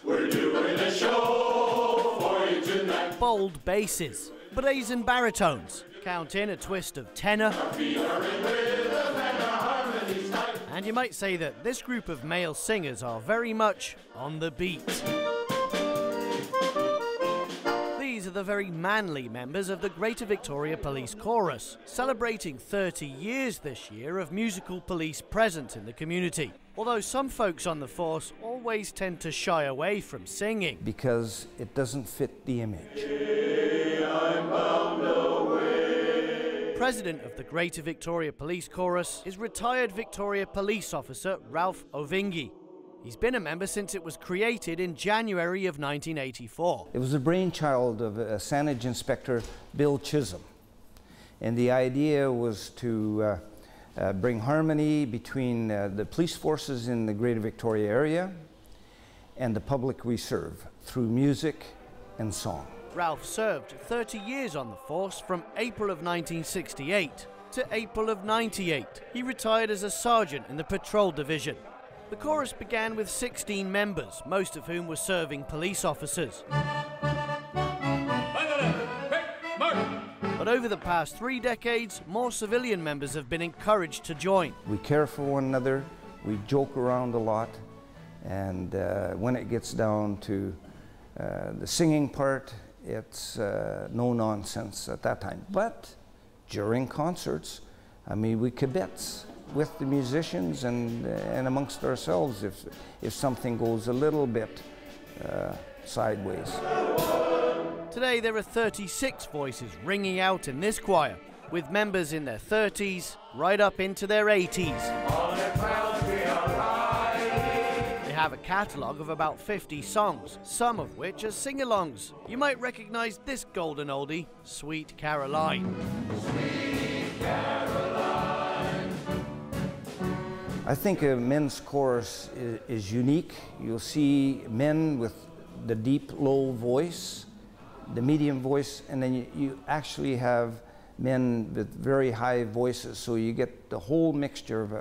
We're doing a show for you tonight. Bold basses, brazen baritones, count in a twist of tenor. And you might say that this group of male singers are very much on the beat. These are the very manly members of the Greater Victoria Police Chorus, celebrating 30 years this year of musical police presence in the community. Although some folks on the force always tend to shy away from singing. Because it doesn't fit the image. I'm bound away. President of the Greater Victoria Police Chorus is retired Victoria Police Officer Ralph Ovinge. He's been a member since it was created in January of 1984. It was the brainchild of Sandage Inspector Bill Chisholm. And the idea was to bring harmony between the police forces in the Greater Victoria area and the public we serve through music and song. Ralph served 30 years on the force from April of 1968 to April of 98. He retired as a sergeant in the patrol division. The chorus began with 16 members, most of whom were serving police officers. But over the past 3 decades, more civilian members have been encouraged to join. We care for one another, we joke around a lot, and when it gets down to the singing part, it's no nonsense at that time. But during concerts, I mean, we kibitz with the musicians and amongst ourselves if something goes a little bit sideways. Today there are 36 voices ringing out in this choir, with members in their 30s right up into their 80s. They have a catalogue of about 50 songs, some of which are sing-alongs. You might recognise this golden oldie, Sweet Caroline. Sweet Caroline. I think a men's chorus is unique. You'll see men with the deep, low voice, the medium voice, and then you actually have men with very high voices, so you get the whole mixture of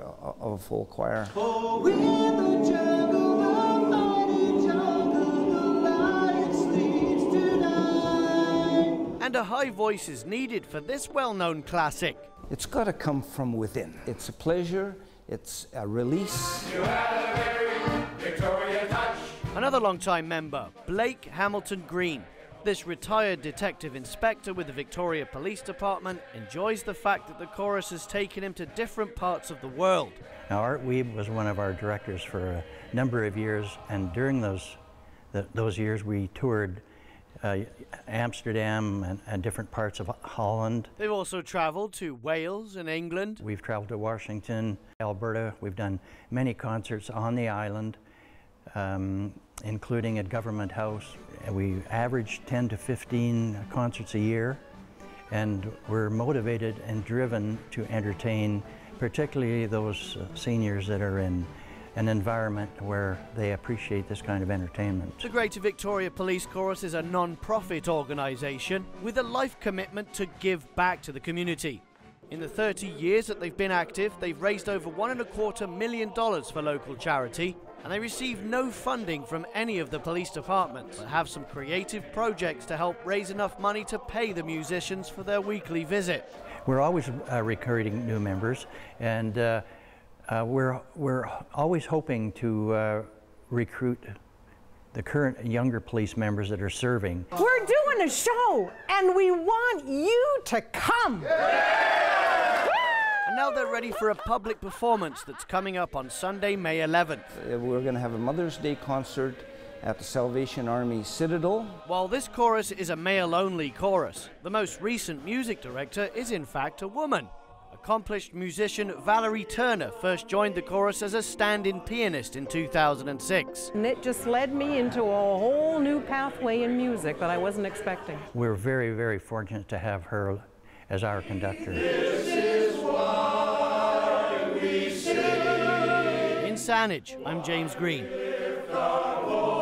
a full choir. Oh, in the jungle, the mighty jungle, the lion sleeps tonight. And a high voice is needed for this well-known classic. It's got to come from within. It's a pleasure, it's a release. You had a very Victoria touch. Another long-time member, Blake Hamilton Green. This retired detective inspector with the Victoria Police Department enjoys the fact that the chorus has taken him to different parts of the world. Now, Art Weeb was one of our directors for a number of years, and during those years we toured Amsterdam and different parts of Holland. They've also traveled to Wales and England. We've traveled to Washington, Alberta. We've done many concerts on the island, including at Government House. We average 10 to 15 concerts a year, and we're motivated and driven to entertain particularly those seniors that are in an environment where they appreciate this kind of entertainment. The Greater Victoria Police Chorus is a non-profit organisation with a life commitment to give back to the community. In the 30 years that they've been active, they've raised over $1.25 million for local charity, and they receive no funding from any of the police departments, but have some creative projects to help raise enough money to pay the musicians for their weekly visit. We're always recruiting new members, and we're always hoping to recruit the current younger police members that are serving. We're doing a show, and we want you to come. And now they're ready for a public performance that's coming up on Sunday, May 11th. We're going to have a Mother's Day concert at the Salvation Army Citadel. While this chorus is a male-only chorus, the most recent music director is in fact a woman. Accomplished musician Valerie Turner first joined the chorus as a stand-in pianist in 2006. And it just led me into a whole new pathway in music that I wasn't expecting. We're very, very fortunate to have her as our conductor. This is why we sing. In Sandage, I'm James Green. Lift our voice.